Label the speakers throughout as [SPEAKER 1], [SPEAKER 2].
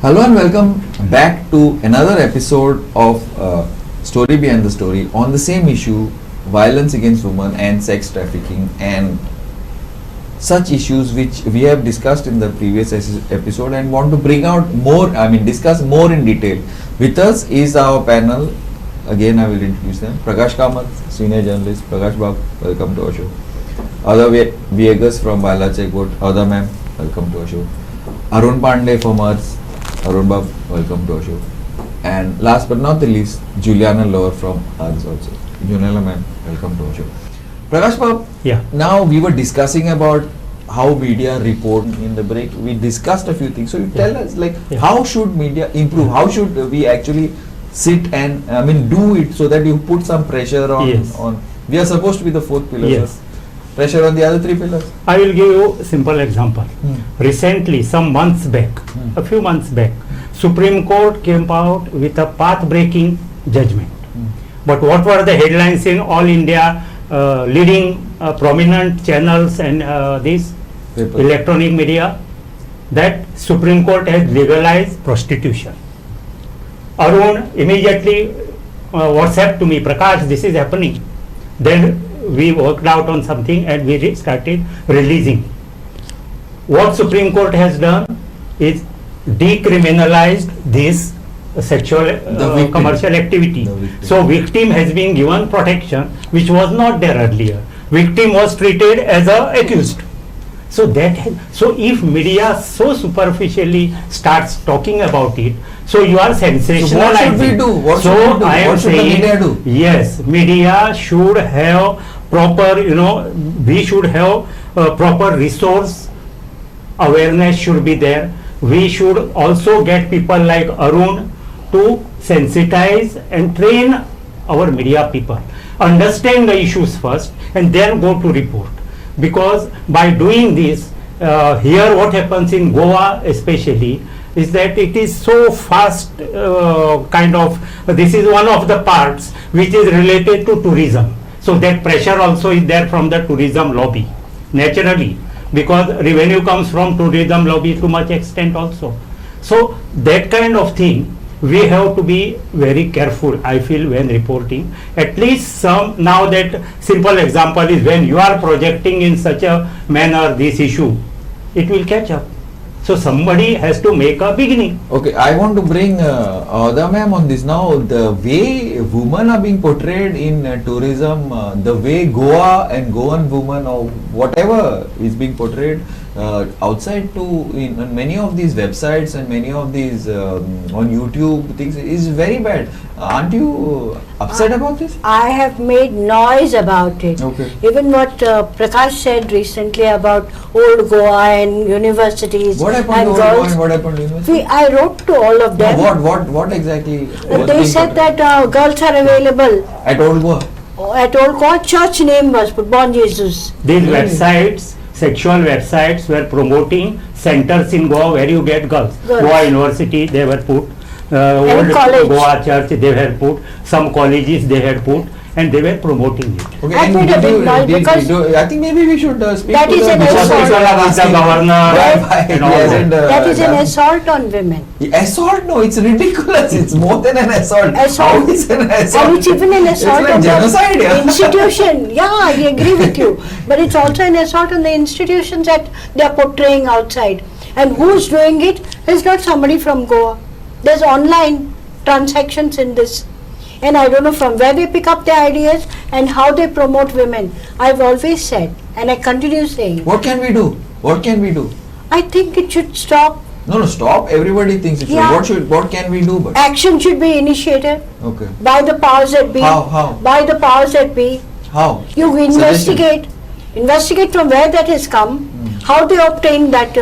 [SPEAKER 1] Hello and welcome back to another episode of Story Behind the Story on the same issue, violence against women and sex trafficking and such issues which we have discussed in the previous episode and want to bring out more, discuss more in detail. With us is our panel. Again, I will introduce them. Prakash Kamath, senior journalist. Prakash Bab, welcome to our show. Ada Viegas from Bala Checkboard. Ada ma'am, welcome to our show. Arun Pandey from Earth. Arun Bab, welcome to our show. And last but not the least, Juliana Lower from Earth also. Juliana ma'am, welcome to our show. Prakash Bab,
[SPEAKER 2] yeah.
[SPEAKER 1] Now we were discussing about how media report in the break. We discussed a few things. So you tell us, how should media improve? How should we actually sit and do it so that you put some pressure on?
[SPEAKER 2] Yes.
[SPEAKER 1] We are supposed to be the fourth pillar.
[SPEAKER 2] Yes.
[SPEAKER 1] So pressure on the other three pillars.
[SPEAKER 2] I will give you a simple example. Recently, some months back, a few months back, Supreme Court came out with a path-breaking judgment. But what were the headlines in all India leading prominent channels and these electronic media? That Supreme Court has legalized prostitution. Arun immediately WhatsApp to me, Prakash, this is happening. Then we worked out on something and we started releasing. What Supreme Court has done is decriminalized this sexual commercial activity. So victim has been given protection which was not there earlier. Victim was treated as a accused. So if media so superficially starts talking about it, so you are sensationalizing.
[SPEAKER 1] So what should we do? What should the media do?
[SPEAKER 2] Yes, media should have proper, we should have proper resource awareness should be there. We should also get people like Arun to sensitize and train our media people. Understand the issues first and then go to report. Because by doing this, here what happens in Goa especially is that it is so fast this is one of the parts which is related to tourism. So that pressure also is there from the tourism lobby, naturally, because revenue comes from tourism lobby to much extent also. So that kind of thing, we have to be very careful, I feel, when reporting. At least now that simple example is when you are projecting in such a manner this issue, it will catch up. So somebody has to make a beginning.
[SPEAKER 1] Okay, I want to bring Ada ma'am on this now. The way women are being portrayed in tourism, the way Goa and Goan women or whatever is being portrayed outside in many of these websites and many of these on YouTube things is very bad. Aren't you upset about this?
[SPEAKER 3] I have made noise about it.
[SPEAKER 1] Okay.
[SPEAKER 3] Even what Prakash said recently about old Goa and universities.
[SPEAKER 1] What happened
[SPEAKER 3] and
[SPEAKER 1] to
[SPEAKER 3] girls.
[SPEAKER 1] Goa and what happened to university?
[SPEAKER 3] I wrote to all of them.
[SPEAKER 1] No, what exactly?
[SPEAKER 3] They said that girls are available
[SPEAKER 1] at old Goa.
[SPEAKER 3] At old Goa. Church name was put, Bon Jesus.
[SPEAKER 2] These websites, sexual websites, were promoting centers in Goa where you get girls. Goa University they were put, old Goa Church they were put, some colleges they had put, and they were promoting it.
[SPEAKER 1] Okay,
[SPEAKER 3] I made a big noise because
[SPEAKER 1] I think maybe we should speak
[SPEAKER 3] that
[SPEAKER 1] to
[SPEAKER 3] is an that is an assault on women.
[SPEAKER 1] Assault? No, it's ridiculous. It's more than an assault.
[SPEAKER 3] Assault.
[SPEAKER 1] How is an assault?
[SPEAKER 3] And it's even an assault
[SPEAKER 1] like
[SPEAKER 3] on
[SPEAKER 1] genocide,
[SPEAKER 3] the institution. Yeah, I agree with you. But it's also an assault on the institutions that they are portraying outside. And who's doing it is not somebody from Goa. There's online transactions in this. And I don't know from where they pick up their ideas and how they promote women. I've always said, and I continue saying.
[SPEAKER 1] What can we do? What can we do?
[SPEAKER 3] I think it should stop.
[SPEAKER 1] No, stop. Everybody thinks it should. What can we do? But
[SPEAKER 3] action should be initiated.
[SPEAKER 1] Okay.
[SPEAKER 3] By the powers that be.
[SPEAKER 1] How?
[SPEAKER 3] By the powers that be.
[SPEAKER 1] How?
[SPEAKER 3] You investigate. Investigate from where that has come. How they obtain that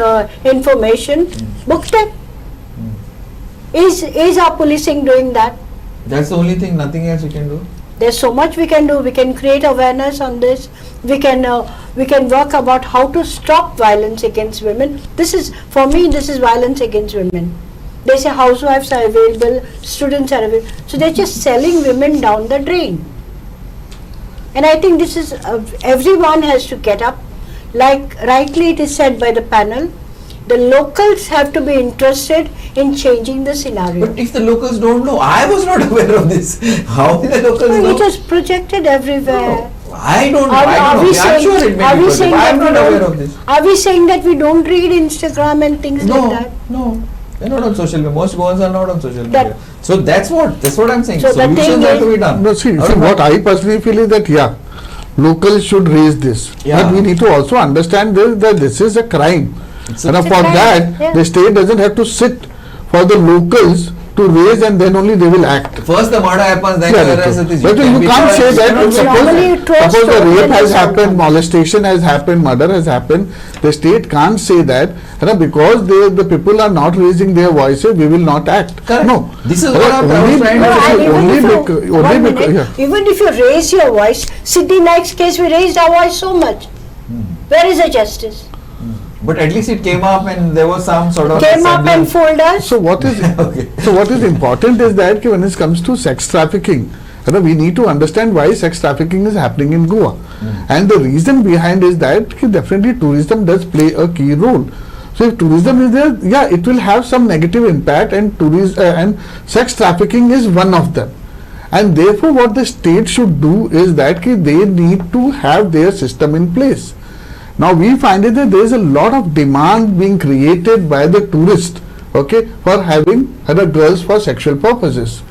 [SPEAKER 3] information. Book them. Is our policing doing that?
[SPEAKER 1] That's the only thing. Nothing else we can do.
[SPEAKER 3] There's so much we can do. We can create awareness on this. We can work about how to stop violence against women. For me, this is violence against women. They say housewives are available, students are available. So they're just selling women down the drain. And I think this is, everyone has to get up. Like rightly it is said by the panel, The locals have to be interested in changing the scenario.
[SPEAKER 1] But if the locals don't know, I was not aware of this. How will the locals
[SPEAKER 3] No,
[SPEAKER 1] know?
[SPEAKER 3] it is projected everywhere.
[SPEAKER 1] I don't know.
[SPEAKER 3] Are
[SPEAKER 1] I don't
[SPEAKER 3] we
[SPEAKER 1] know. I'm sure
[SPEAKER 3] saying,
[SPEAKER 1] it may
[SPEAKER 3] are
[SPEAKER 1] be
[SPEAKER 3] we
[SPEAKER 1] projected.
[SPEAKER 3] saying
[SPEAKER 1] I am
[SPEAKER 3] that we
[SPEAKER 1] not aware of
[SPEAKER 3] don't,
[SPEAKER 1] this.
[SPEAKER 3] are we saying that we don't read Instagram and things like that?
[SPEAKER 1] No. They're not on social media. Most Goans are not on social
[SPEAKER 3] That-
[SPEAKER 1] media. So that's what I'm saying.
[SPEAKER 3] So the
[SPEAKER 1] Solutions
[SPEAKER 3] thing
[SPEAKER 1] have to
[SPEAKER 3] is-
[SPEAKER 1] be done.
[SPEAKER 4] No, see,
[SPEAKER 1] How
[SPEAKER 4] see
[SPEAKER 1] do
[SPEAKER 4] what I personally feel is that, yeah, locals should raise this.
[SPEAKER 1] Yeah.
[SPEAKER 4] But we need to also understand this, that this is a crime.
[SPEAKER 1] It's a-
[SPEAKER 4] And
[SPEAKER 3] It's a
[SPEAKER 4] for
[SPEAKER 3] crime,
[SPEAKER 4] that,
[SPEAKER 3] yeah.
[SPEAKER 4] the state doesn't have to sit for the locals to raise and then only they will act.
[SPEAKER 1] First the murder happens, then
[SPEAKER 4] Yeah,
[SPEAKER 1] you
[SPEAKER 4] that's
[SPEAKER 1] arrest
[SPEAKER 4] true.
[SPEAKER 1] it.
[SPEAKER 4] But you can't say that.
[SPEAKER 1] cannot say-
[SPEAKER 3] Normally it was
[SPEAKER 4] Suppose the
[SPEAKER 3] totally
[SPEAKER 4] rape has
[SPEAKER 3] innocent.
[SPEAKER 4] happened, molestation has happened, murder has happened, the state can't say that, because the people are not raising their voices, we will not act.
[SPEAKER 1] Correct.
[SPEAKER 4] No.
[SPEAKER 1] This is what I'm
[SPEAKER 4] Only-
[SPEAKER 1] trying to
[SPEAKER 3] No,
[SPEAKER 1] say.
[SPEAKER 3] and even
[SPEAKER 4] only
[SPEAKER 3] if you,
[SPEAKER 4] bec-
[SPEAKER 3] one
[SPEAKER 4] only
[SPEAKER 3] minute,
[SPEAKER 4] because, yeah.
[SPEAKER 3] even if you raise your voice, Siddhi Naik's case, we raised our voice so much. Where is the justice?
[SPEAKER 1] But at least it came up and there was some sort of
[SPEAKER 3] Came up and
[SPEAKER 1] semblance.
[SPEAKER 3] fooled us.
[SPEAKER 4] So what is
[SPEAKER 1] Okay.
[SPEAKER 4] so what is important is that when it comes to sex trafficking, we need to understand why sex trafficking is happening in Goa, and the reason behind is that definitely tourism does play a key role. So if tourism is there, yeah, it will have some negative impact, and and sex trafficking is one of them. And therefore, what the state should do is that they need to have their system in place. Now we find it that there is a lot of demand being created by the tourist, okay, for having other girls for sexual purposes.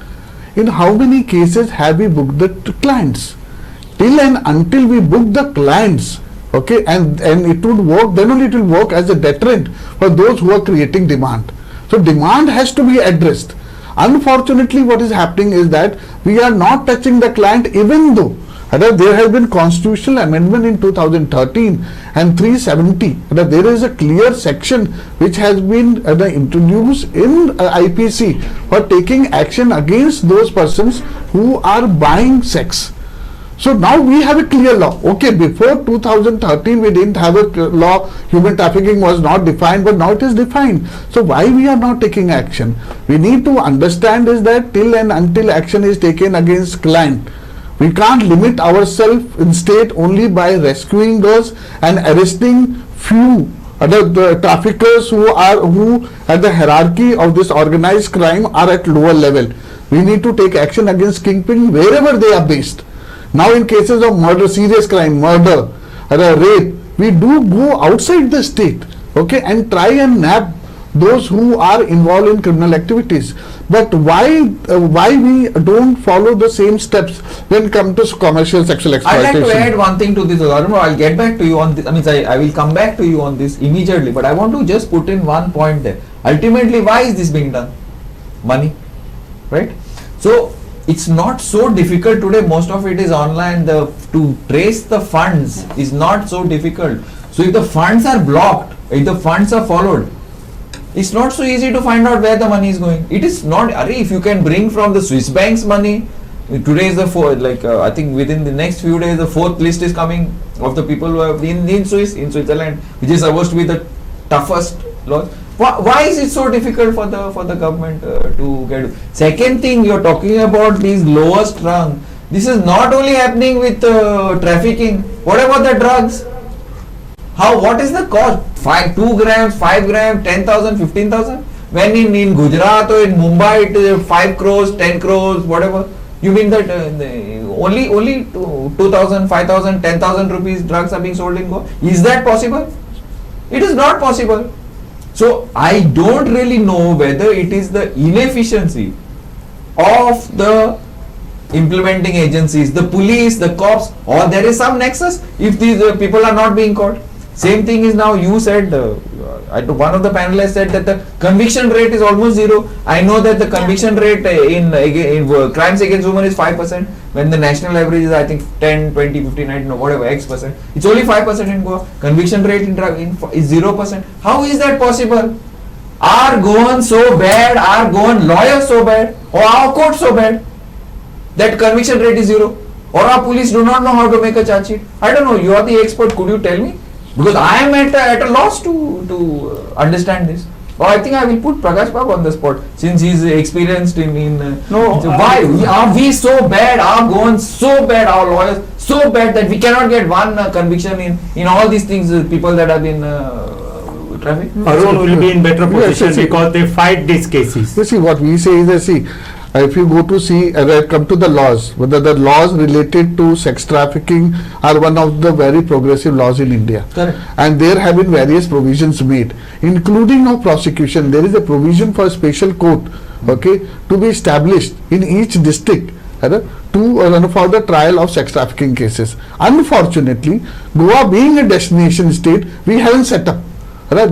[SPEAKER 4] In how many cases have we booked the clients? Till and until we book the clients, okay, and it would work, then only it will work as a deterrent for those who are creating demand. So demand has to be addressed. Unfortunately, what is happening is that we are not touching the client, even though there has been constitutional amendment in 2013 and 370. There is a clear section which has been introduced in IPC for taking action against those persons who are buying sex. So now we have a clear law. Okay, before 2013 we didn't have a law, human trafficking was not defined, but now it is defined. So why we are not taking action? We need to understand is that till and until action is taken against client, we can't limit ourselves in state only by rescuing girls and arresting few the traffickers who at the hierarchy of this organized crime are at lower level. We need to take action against kingpin wherever they are based. Now in cases of murder, serious crime, murder, rape, we do go outside the state, okay, and try and nab those who are involved in criminal activities. But why we don't follow the same steps when it comes to commercial sexual
[SPEAKER 1] I'd like
[SPEAKER 4] exploitation?
[SPEAKER 1] to add one thing to this. I don't know, I'll get back to you on this. I will come back to you on this immediately, but I want to just put in one point there. Ultimately, why is this being done? Money, right? So it's not so difficult today. Most of it is online. To trace the funds is not so difficult. So if the funds are blocked, if the funds are followed, it's not so easy to find out where the money is going. It is not. If you can bring from the Swiss banks money, today is the fourth. I think within the next few days, the fourth list is coming of the people who have been in Switzerland, which is supposed to be the toughest law. Why is it so difficult for the government to get? Second thing, you're talking about these lowest rung. This is not only happening with trafficking. What about the drugs? What is the cost? 2 grams, 5 grams, 10,000, 15,000? When in Gujarat or in Mumbai it is 5 crores, 10 crores, whatever. You mean that only 2,000, 5,000, 10,000 rupees drugs are being sold in Goa? Is that possible? It is not possible. So I don't really know whether it is the inefficiency of the implementing agencies, the police, the cops, or there is some nexus if these people are not being caught. Same thing is now, you said, one of the panelists said that the conviction rate is almost zero. I know that the conviction rate in crimes against women is 5%, when the national average is I think 10, 20, 15, I don't know, whatever, X percent. It's only 5% in Goa. Conviction rate in is 0%. How is that possible? Are Goans so bad? Are Goan lawyers so bad? Or our courts so bad that conviction rate is zero? Or our police do not know how to make a charge sheet? I don't know. You are the expert. Could you tell me? Because I am at a loss to understand this. Or I think I will put Prakash Babu on the spot, since he is experienced in
[SPEAKER 2] No,
[SPEAKER 1] so why are we so bad? Are Goans so bad? Our lawyers so bad that we cannot get one conviction in all these things? People that have been traffic?
[SPEAKER 2] Arun will be in better
[SPEAKER 4] Yes,
[SPEAKER 2] position
[SPEAKER 4] yes,
[SPEAKER 2] because they fight these cases.
[SPEAKER 4] You see, what we say is that, see, if you go to see, come to the laws, whether the laws related to sex trafficking are one of the very progressive laws in India.
[SPEAKER 1] Correct.
[SPEAKER 4] And there have been various provisions made, including of prosecution. There is a provision for special court, okay, to be established in each district for the trial of sex trafficking cases. Unfortunately, Goa being a destination state, we haven't set up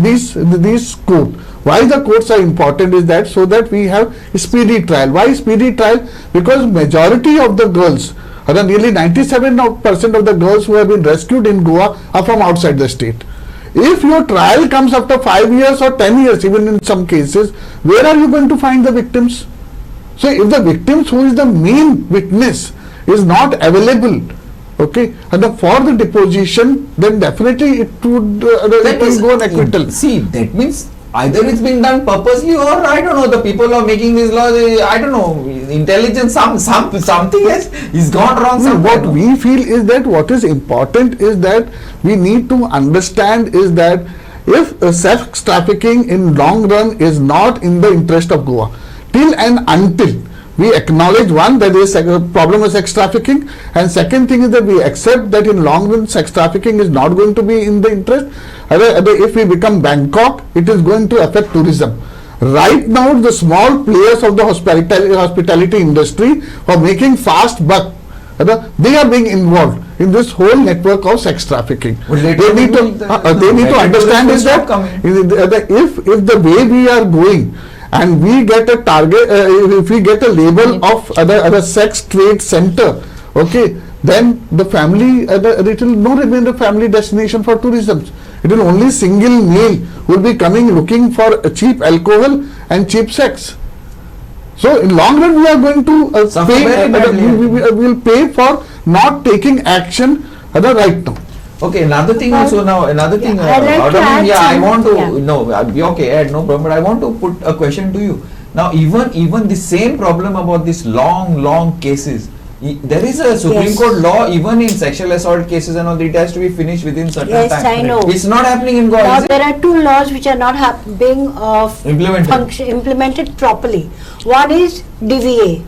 [SPEAKER 4] these court. Why the courts are important is that so that we have speedy trial. Why speedy trial? Because majority of the girls, nearly 97% of the girls who have been rescued in Goa are from outside the state. If your trial comes after 5 years or 10 years, even in some cases, where are you going to find the victims? So if the victims, who is the main witness, is not available, okay, and for the deposition, then definitely it would go an acquittal.
[SPEAKER 1] See, that means either it's been done purposely, or I don't know, the people who are making these laws, I don't know, intelligence, something else is gone wrong somewhere.
[SPEAKER 4] What we feel is that what is important is that we need to understand is that if sex trafficking in long run is not in the interest of Goa, till and until we acknowledge, one, that there is a problem of sex trafficking, and second thing is that we accept that in long run sex trafficking is not going to be in the interest. If we become Bangkok, it is going to affect tourism. Right now, the small players of the hospitality industry are making fast buck. They are being involved in this whole network of sex trafficking. They need to understand is that if the way we are going, and we get a target, if we get a label of other sex trade center, okay, then the family, it will not remain a family destination for tourism. It will only single male will be coming looking for cheap alcohol and cheap sex. So in long run we are going to we will pay for not taking action right now.
[SPEAKER 1] Okay, another thing also now, another thing, I want to, no, okay, Ed, no problem, but I want to put a question to you. Now, even the same problem about these long cases, there is a Supreme Court law, even in sexual assault cases and all, it has to be finished within certain time.
[SPEAKER 3] Yes, I know.
[SPEAKER 1] It's not happening in Goa,
[SPEAKER 3] Now
[SPEAKER 1] is it?
[SPEAKER 3] there are two laws which are not being implemented properly. One is DVA,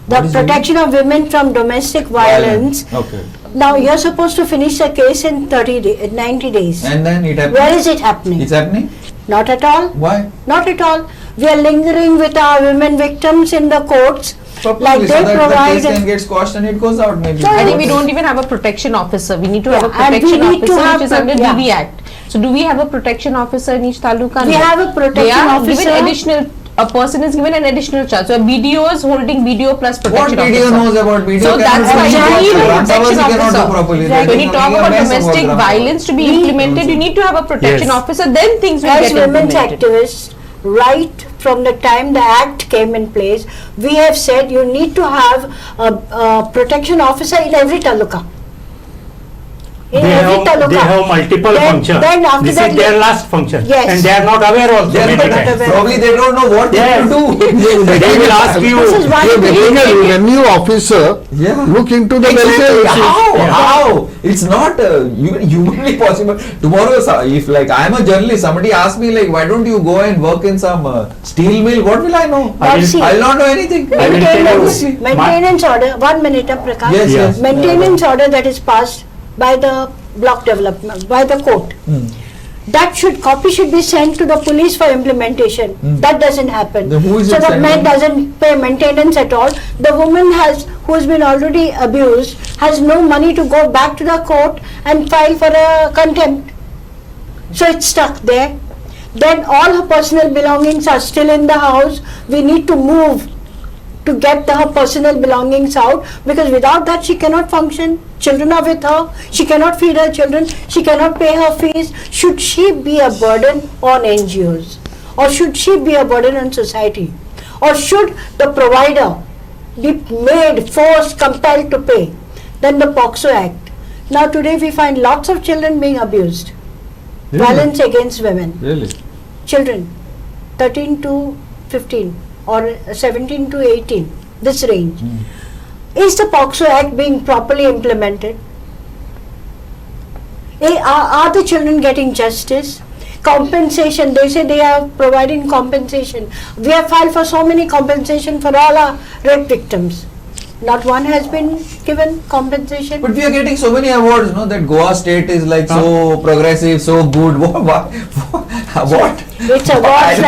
[SPEAKER 3] the Protection of Women from Domestic Violence.
[SPEAKER 1] Okay.
[SPEAKER 3] Now you're supposed to finish the case in 90 days.
[SPEAKER 1] And then it happens.
[SPEAKER 3] Where is it happening?
[SPEAKER 1] It's happening?
[SPEAKER 3] Not at all.
[SPEAKER 1] Why?
[SPEAKER 3] Not at all. We are lingering with our women victims in the courts.
[SPEAKER 1] Probably,
[SPEAKER 3] Like
[SPEAKER 1] so
[SPEAKER 3] they
[SPEAKER 1] that
[SPEAKER 3] provide.
[SPEAKER 1] the case can get squashed and it goes out maybe.
[SPEAKER 3] So
[SPEAKER 5] I think we don't even have a protection officer. We need to have a
[SPEAKER 3] and we
[SPEAKER 5] protection
[SPEAKER 3] need to
[SPEAKER 5] officer
[SPEAKER 3] have
[SPEAKER 5] which is
[SPEAKER 3] pro-
[SPEAKER 5] under
[SPEAKER 3] yeah.
[SPEAKER 5] DV Act. So do we have a protection officer in each taluka?
[SPEAKER 3] We
[SPEAKER 5] No.
[SPEAKER 3] have a protection
[SPEAKER 5] They are
[SPEAKER 3] officer.
[SPEAKER 5] given additional. A person is given an additional charge. So a BDO is holding BDO plus
[SPEAKER 1] What
[SPEAKER 5] protection
[SPEAKER 1] BDO
[SPEAKER 5] officer.
[SPEAKER 1] knows about BDO?
[SPEAKER 5] So that's why you need a protection
[SPEAKER 1] cannot do
[SPEAKER 5] officer.
[SPEAKER 1] properly.
[SPEAKER 3] Exactly.
[SPEAKER 5] When you talk about domestic violence to be
[SPEAKER 3] We-
[SPEAKER 5] implemented, you need to have a protection
[SPEAKER 2] Yes.
[SPEAKER 5] officer. Then things will
[SPEAKER 3] As
[SPEAKER 5] get
[SPEAKER 3] women's
[SPEAKER 5] implemented.
[SPEAKER 3] activists, right from the time the act came in place, we have said you need to have a protection officer in every taluka. In
[SPEAKER 2] They
[SPEAKER 3] every
[SPEAKER 2] have
[SPEAKER 3] taluka.
[SPEAKER 2] multiple functions.
[SPEAKER 3] Then after
[SPEAKER 2] This
[SPEAKER 3] that,
[SPEAKER 2] is their last function.
[SPEAKER 3] Yes.
[SPEAKER 2] And they are not aware also.
[SPEAKER 1] They are
[SPEAKER 2] many
[SPEAKER 1] not
[SPEAKER 2] times.
[SPEAKER 3] aware.
[SPEAKER 1] Probably they don't know what they
[SPEAKER 2] Yes.
[SPEAKER 1] have to do.
[SPEAKER 2] They will ask you.
[SPEAKER 3] This is why
[SPEAKER 4] You're
[SPEAKER 3] we
[SPEAKER 4] making a
[SPEAKER 3] need-
[SPEAKER 4] revenue officer
[SPEAKER 1] Yeah.
[SPEAKER 4] look into the
[SPEAKER 1] Exactly.
[SPEAKER 4] welfare issues.
[SPEAKER 1] How?
[SPEAKER 2] Yeah.
[SPEAKER 1] How? It's not humanly possible. Tomorrow, if like I am a journalist, somebody asks me like, why don't you go and work in some steel mill? What will I know?
[SPEAKER 2] I will-
[SPEAKER 3] see.
[SPEAKER 1] I will not know anything.
[SPEAKER 2] I will tell
[SPEAKER 3] Maintenance,
[SPEAKER 2] you.
[SPEAKER 3] maintenance order, 1 minute, Prakash.
[SPEAKER 1] Yes,
[SPEAKER 2] Yeah.
[SPEAKER 1] yes.
[SPEAKER 3] Maintenance order that is passed by the block development, by the court. That copy should be sent to the police for implementation. That doesn't happen.
[SPEAKER 1] Then who is
[SPEAKER 3] So
[SPEAKER 1] it
[SPEAKER 3] the
[SPEAKER 1] sent
[SPEAKER 3] man
[SPEAKER 1] to?
[SPEAKER 3] doesn't pay maintenance at all. The woman who has been already abused, has no money to go back to the court and file for a contempt. So it's stuck there. Then all her personal belongings are still in the house. We need to move to get her personal belongings out, because without that she cannot function. Children are with her, she cannot feed her children, she cannot pay her fees. Should she be a burden on NGOs, or should she be a burden on society, or should the provider be made, forced, compelled to pay? Then the POXO Act. Now today we find lots of children being abused. Violence against women.
[SPEAKER 1] Really?
[SPEAKER 3] Children 13 to 15 or 17 to 18, this range. Is the POXO Act being properly implemented? Are the children getting justice? compensation. They say they are providing compensation. We have filed for so many compensation for all our rape victims. Not one has been given compensation.
[SPEAKER 1] But we are getting so many awards, no? That Goa state is like so progressive, so good. What?
[SPEAKER 3] It's awards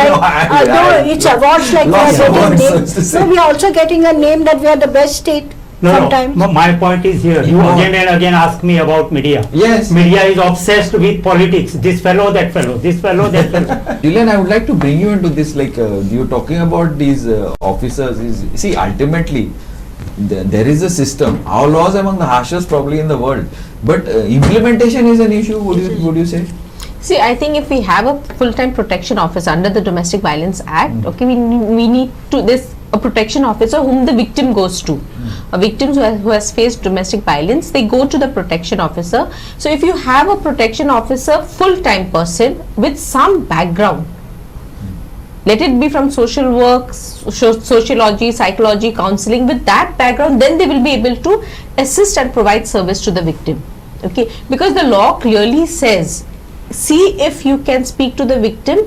[SPEAKER 3] it's awards like we are
[SPEAKER 1] Lots of
[SPEAKER 3] getting
[SPEAKER 1] awards,
[SPEAKER 3] name.
[SPEAKER 1] so to say.
[SPEAKER 3] No, we are also getting a name that we are the best state sometimes.
[SPEAKER 2] No, my point is here. You again and again ask me about media.
[SPEAKER 1] Yes.
[SPEAKER 2] Media is obsessed with politics. This fellow, that fellow. This fellow, that fellow.
[SPEAKER 1] Julian, I would like to bring you into this. Like you're talking about these officers. See, ultimately, there is a system. Our laws are among the harshest probably in the world, but implementation is an issue. Would you say?
[SPEAKER 5] See, I think if we have a full-time protection officer under the Domestic Violence Act, okay, we need to, this a protection officer whom the victim goes to. A victim who has faced domestic violence, they go to the protection officer. So if you have a protection officer, full-time person with some background, let it be from social work, sociology, psychology, counseling, with that background, then they will be able to assist and provide service to the victim. Okay, because the law clearly says, see if you can speak to the victim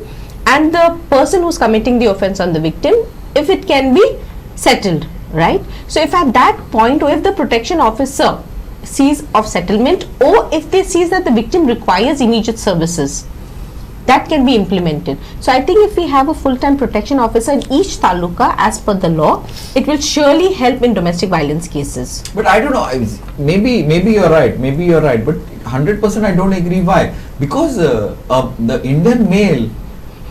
[SPEAKER 5] and the person who's committing the offense on the victim, if it can be settled, right? So if at that point, or if the protection officer sees of settlement, or if they sees that the victim requires immediate services, that can be implemented. So I think if we have a full-time protection officer in each taluka as per the law, it will surely help in domestic violence cases.
[SPEAKER 1] But I don't know. Maybe you're right. Maybe you're right. But 100% I don't agree. Why? Because the Indian male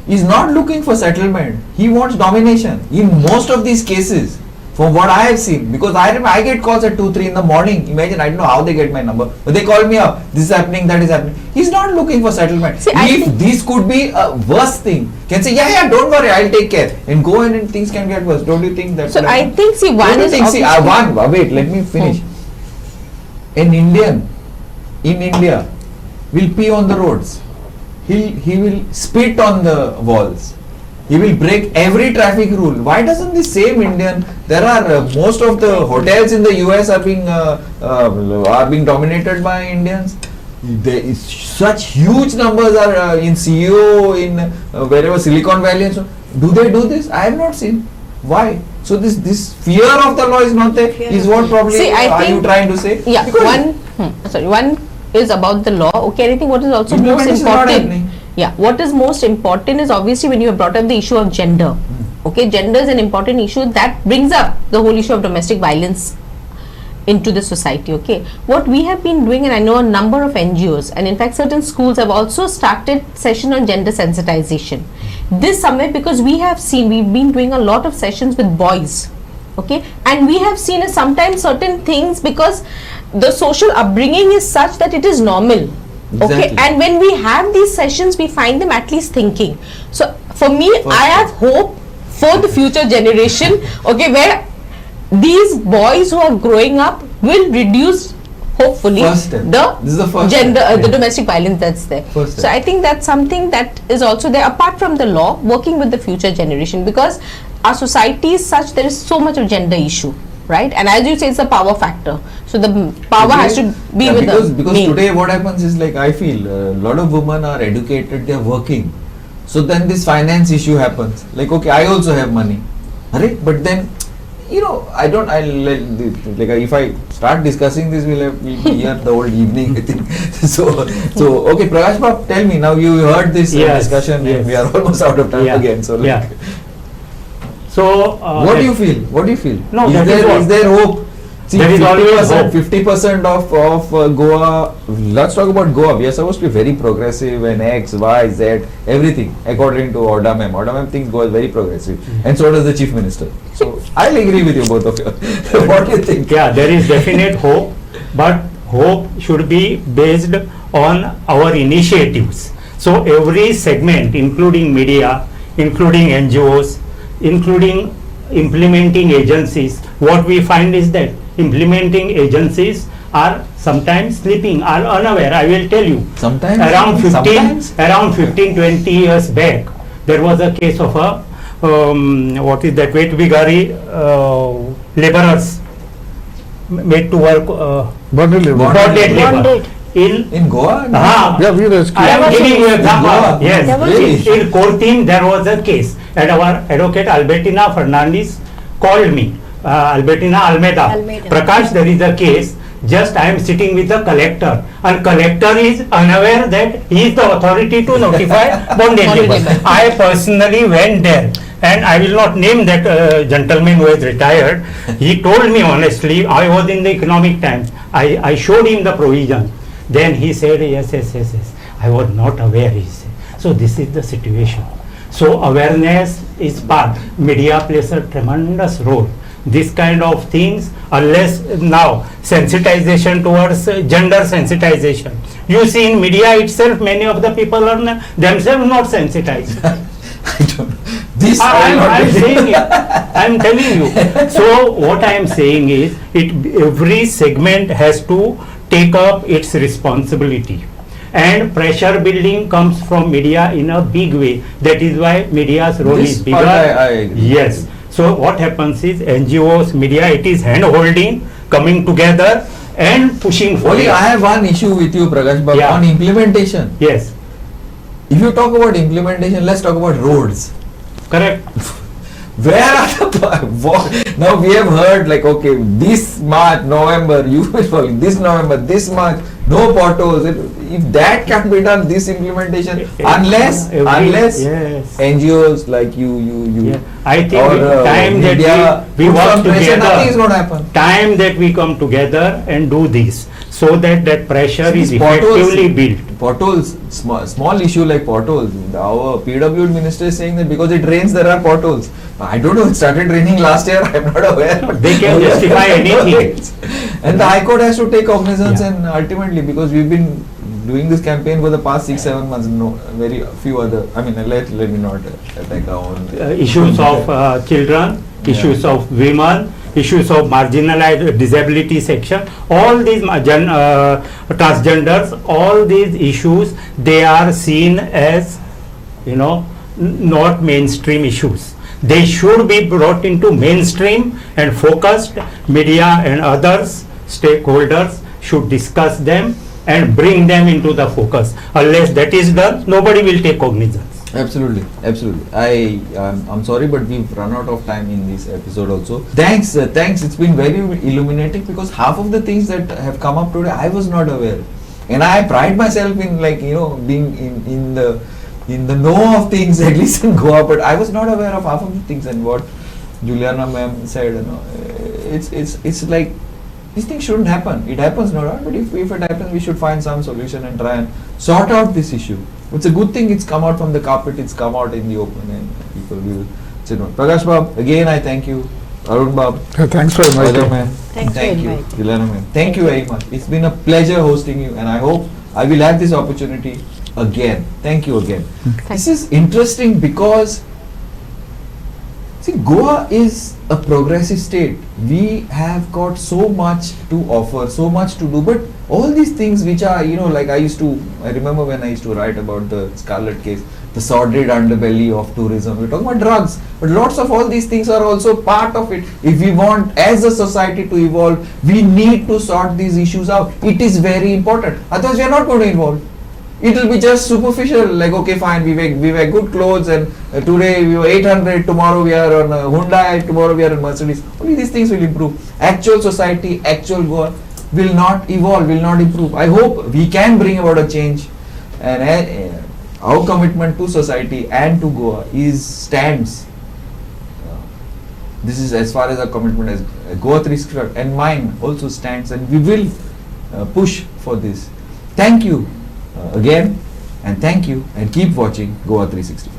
[SPEAKER 1] is not looking for settlement. He wants domination. In most of these cases, from what I have seen, because I remember I get calls at 2-3 in the morning. Imagine, I don't know how they get my number, but they call me up. This is happening, that is happening. He's not looking for settlement.
[SPEAKER 5] See,
[SPEAKER 1] if this could be a worse thing, can say, yeah, don't worry, I'll take care, and go in and things can get worse. Don't you think that?
[SPEAKER 5] So I think, see, one is
[SPEAKER 1] wait, let me finish. An Indian in India will pee on the roads. He will spit on the walls. He will break every traffic rule. Why doesn't the same Indian? There are most of the hotels in the US are being dominated by Indians. There is such huge numbers are in CEO in wherever Silicon Valley and so. Do they do this? I have not seen. Why? So this fear of the law is not there. Is what probably
[SPEAKER 5] see,
[SPEAKER 1] are you trying to say?
[SPEAKER 5] Yeah. One is about the law. Okay. I think what is also most important. Yeah, what is most important is obviously when you have brought up the issue of gender. Okay, gender is an important issue that brings up the whole issue of domestic violence into the society. Okay, what we have been doing, and I know a number of NGOs and in fact certain schools have also started session on gender sensitization. This somewhere because we've been doing a lot of sessions with boys. Okay, and we have seen sometimes certain things because the social upbringing is such that it is normal.
[SPEAKER 1] Exactly.
[SPEAKER 5] Okay, and when we have these sessions, we find them at least thinking. So for me, I have hope for the future generation, okay, where these boys who are growing up will reduce, hopefully, the gender, the domestic violence that's there. So I think that's something that is also there, apart from the law, working with the future generation, because our society is such, there is so much of gender issue. Right, and as you say, it's a power factor. So the power has to be with
[SPEAKER 1] because today what happens is, like, I feel a lot of women are educated, they are working. So then this finance issue happens. Like, okay, I also have money, but then like if I start discussing this, we'll be here the whole evening. I think so. Okay, Prakash Bab, tell me now. You heard this discussion. Yes. We are almost out of time again. So
[SPEAKER 2] So,
[SPEAKER 1] what do you feel? What do you feel?
[SPEAKER 2] No,
[SPEAKER 1] is there hope? See,
[SPEAKER 2] there is always hope.
[SPEAKER 1] 50% of Goa. Let's talk about Goa. We are supposed to be very progressive and X, Y, Z, everything according to Orda Ma'am. Orda Ma'am thinks Goa is very progressive, and so does the Chief Minister. So I'll agree with you, both of you. What do you think?
[SPEAKER 2] Yeah, there is definite hope, but hope should be based on our initiatives. So every segment, including media, including NGOs, including implementing agencies, what we find is that implementing agencies are sometimes sleeping, are unaware. I will tell you, around 15-20 years back, there was a case of a wet bigari laborers made to work bonded labor.
[SPEAKER 1] In Goa?
[SPEAKER 4] Yeah, we rescued.
[SPEAKER 2] I am
[SPEAKER 3] There was
[SPEAKER 2] giving you
[SPEAKER 3] a-
[SPEAKER 2] example.
[SPEAKER 1] Goa.
[SPEAKER 2] Yes.
[SPEAKER 3] There was
[SPEAKER 1] Really?
[SPEAKER 2] In Cortin there was a case, and our advocate Albertina Fernandez called me. Albertina Almeida.
[SPEAKER 3] Almeida.
[SPEAKER 2] Prakash, there is a case. Just I am sitting with the collector, and collector is unaware that he is the authority to notify bond eligible.
[SPEAKER 5] eligible.
[SPEAKER 2] I personally went there, and I will not name that gentleman who is retired. He told me honestly, I was in the economic times. I showed him the provision. Then he said, yes. I was not aware, he said. So this is the situation. So awareness is part. Media plays a tremendous role. This kind of things, unless now sensitization towards gender sensitization. You see in media itself, many of the people are themselves not sensitized.
[SPEAKER 1] I don't know. This I will not
[SPEAKER 2] I'm
[SPEAKER 1] be-
[SPEAKER 2] saying it. I'm telling you. So what I am saying is, every segment has to take up its responsibility. And pressure building comes from media in a big way. That is why media's role
[SPEAKER 1] This
[SPEAKER 2] is bigger.
[SPEAKER 1] part I agree.
[SPEAKER 2] Yes. So what happens is NGOs, media, it is hand holding, coming together and pushing for
[SPEAKER 1] Only
[SPEAKER 2] it.
[SPEAKER 1] I have one issue with you, Prakash, but
[SPEAKER 2] Yeah.
[SPEAKER 1] on implementation.
[SPEAKER 2] Yes,
[SPEAKER 1] If you talk about implementation, let's talk about roads.
[SPEAKER 2] correct.
[SPEAKER 1] Where are the now we have heard like, okay, this March, November, you will follow this November, this March, no potholes. If that can be done, this implementation, unless
[SPEAKER 2] Yes.
[SPEAKER 1] NGOs like you
[SPEAKER 2] Yeah. I think
[SPEAKER 1] or
[SPEAKER 2] time that
[SPEAKER 1] media
[SPEAKER 2] we
[SPEAKER 1] put
[SPEAKER 2] work
[SPEAKER 1] some pressure, nothing is
[SPEAKER 2] together,
[SPEAKER 1] going to happen.
[SPEAKER 2] time that we come together and do this, so that that pressure is
[SPEAKER 1] These potholes-
[SPEAKER 2] effectively built.
[SPEAKER 1] Potholes, small issue like potholes. Our PW minister is saying that because it rains, there are potholes. I don't know. It started raining last year. I'm not aware.
[SPEAKER 2] They can justify anything.
[SPEAKER 1] And the High Court has to take cognizance,
[SPEAKER 2] Yeah.
[SPEAKER 1] and ultimately, because we've been doing this campaign for the past 6-7 months, no, very few other. I mean, let me not attack our own.
[SPEAKER 2] Issues of children,
[SPEAKER 1] Yeah.
[SPEAKER 2] issues of women, issues of marginalized disability section, all these transgenders, all these issues, they are seen as, not mainstream issues. They should be brought into mainstream and focused. Media and others, stakeholders should discuss them and bring them into the focus. Unless that is done, nobody will take cognizance.
[SPEAKER 1] Absolutely. I'm sorry, but we've run out of time in this episode also. Thanks. It's been very illuminating, because half of the things that have come up today, I was not aware, and I pride myself in being in the know of things, at least in Goa. But I was not aware of half of the things, and what Juliana ma'am said, it's like these things shouldn't happen. It happens, no doubt, but if it happens, we should find some solution and try and sort out this issue. It's a good thing it's come out from the carpet, it's come out in the open, and people will sit on. Prakash Bab, again I thank you. Arun Bab,
[SPEAKER 4] Thanks for inviting.
[SPEAKER 1] Rajat ma'am,
[SPEAKER 3] Thanks for
[SPEAKER 1] thank you.
[SPEAKER 3] inviting.
[SPEAKER 1] Juliana ma'am, thank you very much. It's been a pleasure hosting you, and I hope I will have this opportunity again. Thank you again. This is interesting because, see, Goa is a progressive state. We have got so much to offer, so much to do, but all these things which are, like I remember when I used to write about the Scarlet case, the sordid underbelly of tourism. We're talking about drugs, but lots of all these things are also part of it. If we want as a society to evolve, we need to sort these issues out. It is very important. Otherwise, we are not going to evolve. It will be just superficial, like, okay, fine, we wear good clothes, and today we were 800, tomorrow we are on a Hyundai, tomorrow we are on Mercedes. Only these things will improve. Actual society, actual Goa will not evolve, will not improve. I hope we can bring about a change, and our commitment to society and to Goa stands. This is as far as our commitment as Goa 365, and mine also stands, and we will push for this. Thank you again, and thank you, and keep watching Goa 365.